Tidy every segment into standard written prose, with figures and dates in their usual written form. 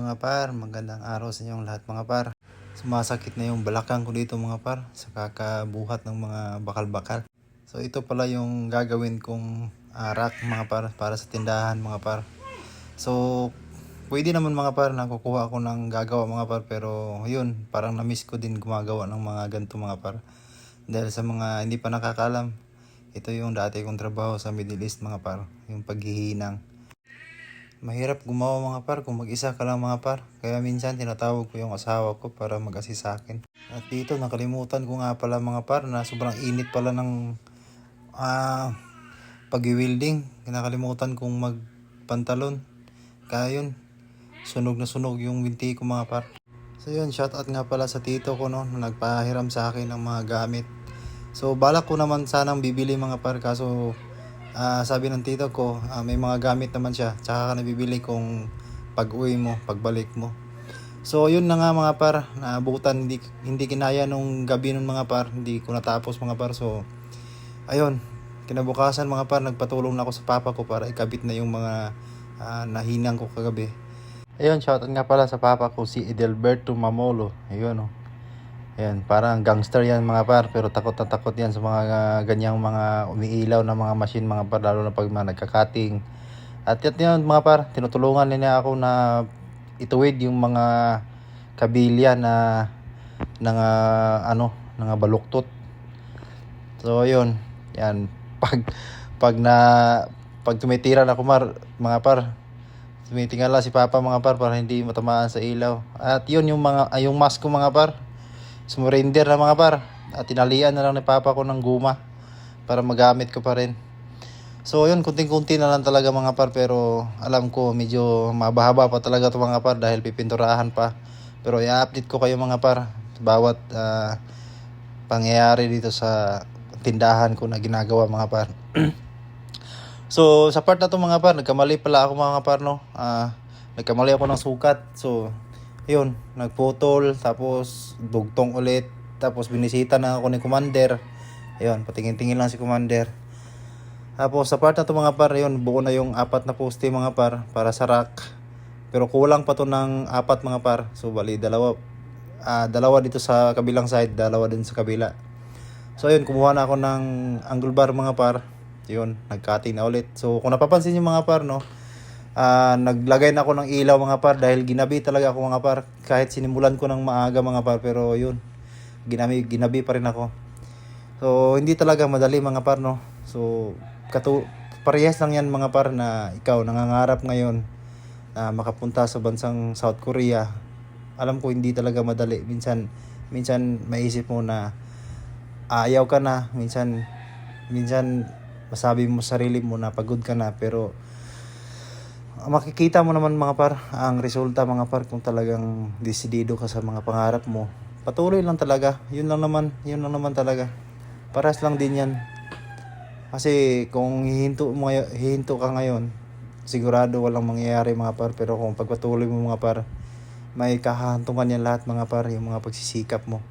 mga par, magandang araw sa inyong lahat mga par. Sumasakit na yung balakang ko dito mga par sa kakabuhat ng mga bakal-bakal. So ito pala yung gagawin kong rack mga par para sa tindahan mga par. So pwede naman mga par na kukuha ako ng gagawa mga par, pero yun, parang na-miss ko din gumagawa ng mga ganito mga par. Dahil sa mga hindi pa nakakalam, ito yung dati kong trabaho sa Middle East mga par, yung paghihinang. Mahirap gumawa mga par kung mag-isa ka lang mga par. Kaya minsan tinatawag ko yung asawa ko para mag-assist sa akin. At dito nakalimutan ko nga pala mga par na sobrang init pala ng pag-welding. Nakalimutan kong magpantalon. Kaya yun, sunog na sunog yung binti ko mga par. So yun, shoutout nga pala sa tito ko no, na nagpahiram sa akin ng mga gamit. So balak ko naman sanang bibili mga par, kaso sabi ng tito ko, may mga gamit naman siya, tsaka ka nabibili kung pag-uwi mo, pagbalik mo. So yun na nga mga par, naabutan, hindi kinaya nung gabi nun mga par, hindi ko natapos mga par. So ayun, kinabukasan mga par, nagpatulong na ako sa papa ko para ikabit na yung mga nahinang ko kagabi. Ayun, shoutout nga pala sa papa ko, si Edelberto Mamolo. Ayun oh. Ayan, parang gangster yan mga par, pero takot na takot yan sa mga ganyang mga umiilaw na mga machine mga par, lalo na pag mga nagka-cutting. At yun mga par, tinutulungan niya ako na ituwid yung mga kabilya na ng baluktot. So yun, yan, pag na pag tumitiran ako mga par, tumitingala si papa mga par para hindi matamaan sa ilaw. At yun yung mask ko mga par, sumurrender na mga par, at tinalian na lang ni papa ko ng guma para magamit ko pa rin. So yun, kunting-kunti na lang talaga mga par, pero alam ko medyo mabahaba pa talaga ito mga par dahil pipinturahan pa. Pero i-update ko kayo mga par bawat pangyayari dito sa tindahan ko na ginagawa mga par. So sa part na to mga par, nagkamali pala ako mga par no. Nagkamali ako ng sukat. So yun, nagputol, tapos dugtong ulit, tapos binisita na ako ni Commander. Ayun, patingin-tingin lang si Commander. Tapos sa part na to mga par, yun, buo na yung 4 na poste mga par para sa rack. Pero kulang pa to ng 4 mga par. So bali dalawa dito sa kabilang side, dalawa din sa kabila. So ayun, kumuha na ako ng angle bar mga par. Yun, nag-cutting na ulit. So kung napapansin niyo mga par no, naglagay na ako ng ilaw mga par dahil ginabi talaga ako mga par. Kahit sinimulan ko ng maaga mga par, pero yun, ginabi pa rin ako. So hindi talaga madali mga par no. So parehas lang yan mga par na ikaw nangangarap ngayon na makapunta sa bansang South Korea. Alam ko hindi talaga madali. Minsan maisip mo na ayaw ka na, minsan masabi mo sa sarili mo na pagod ka na, pero makikita mo naman mga par ang resulta mga par kung talagang desidido ka sa mga pangarap mo. Patuloy lang talaga, yun lang naman talaga. Paras lang din yan. Kasi kung hihinto ka ngayon, sigurado walang mangyayari mga par. Pero kung pagpatuloy mo mga par, may kahahantungan yan lahat mga par, yung mga pagsisikap mo.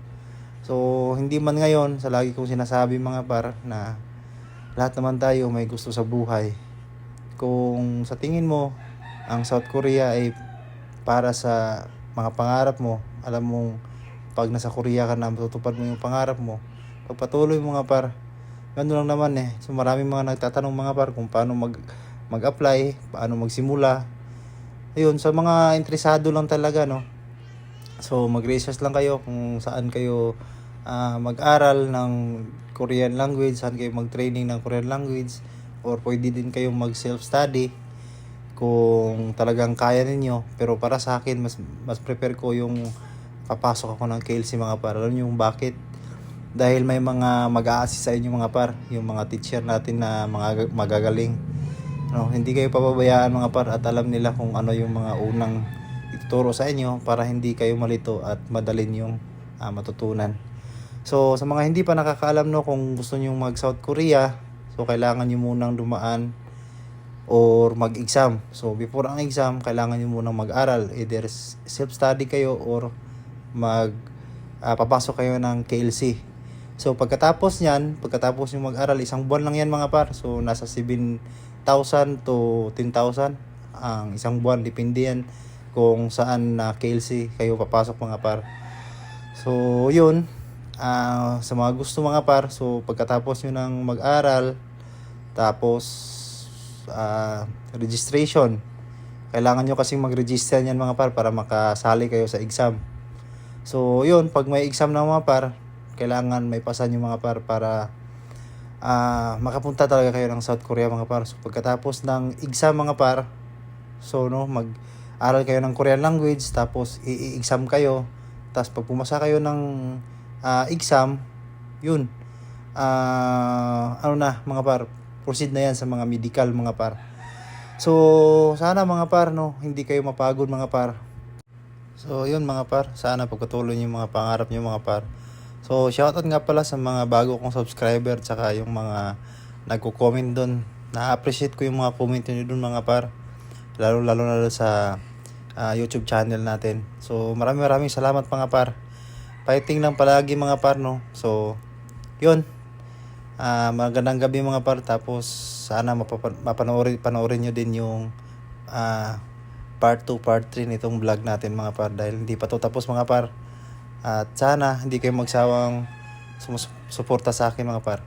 So hindi man ngayon, sa lagi kong sinasabi mga par na lahat naman tayo may gusto sa buhay. Kung sa tingin mo ang South Korea ay para sa mga pangarap mo, alam mong pag nasa Korea ka na, matutupad mo yung pangarap mo, pagpatuloy mo nga par. Ganun lang naman eh. So maraming mga nagtatanong mga par kung paano mag-apply, paano magsimula. Ayun, sa mga interesado lang talaga no. So mag-research lang kayo kung saan kayo mag-aral ng Korean language, saan kayo mag-training ng Korean language, or pwede din kayo mag-self-study kung talagang kaya ninyo. Pero para sa akin, mas prepare ko yung papasok ako ng KLC mga par. Alam niyo yung bakit? Dahil may mga mag-a-assist sa inyo mga par, yung mga teacher natin na mga magagaling. No, hindi kayo pababayaan mga par, at alam nila kung ano yung mga unang ituturo sa inyo para hindi kayo malito at madalin yung matutunan. So sa mga hindi pa nakakaalam no, kung gusto niyo mag South Korea, so kailangan niyo munang dumaan or mag-exam. So before ang exam, kailangan niyo munang mag-aral. Either self-study kayo or papasok kayo ng KLC. So pagkatapos yung mag-aral, isang buwan lang yan mga par. So nasa 7,000 to 10,000 ang isang buwan, depende yan kung saan na KLC kayo papasok mga par. So yun, sa mga gusto mga par, so pagkatapos nyo ng mag-aral, tapos registration, kailangan nyo kasing mag-register yan mga par para makasali kayo sa exam. So yun, pag may exam na mga par, kailangan may pasan yung mga par para makapunta talaga kayo ng South Korea mga par. So pagkatapos ng exam mga par, so no, mag-aral kayo ng Korean language, tapos i-exam kayo. Tapos pag pumasa kayo ng exam, yun, ano na mga par, proceed na yan sa mga medical mga par. So sana mga par, no, hindi kayo mapagod mga par. So yun mga par, sana pagpatuloy niyo yung mga pangarap niyo mga par. So shoutout nga pala sa mga bago kong subscriber, tsaka yung mga nagko-comment doon. Na-appreciate ko yung mga comment niyo doon mga par. Lalo na sa YouTube channel natin. So maraming salamat mga par. Fighting lang palagi mga par, no. So yun. Magandang gabi mga par. Tapos sana panoorin nyo din yung part 2, part 3 nitong vlog natin mga par, dahil hindi pa to tapos mga par. At sana hindi kayo magsawang sumusuporta sa akin mga par.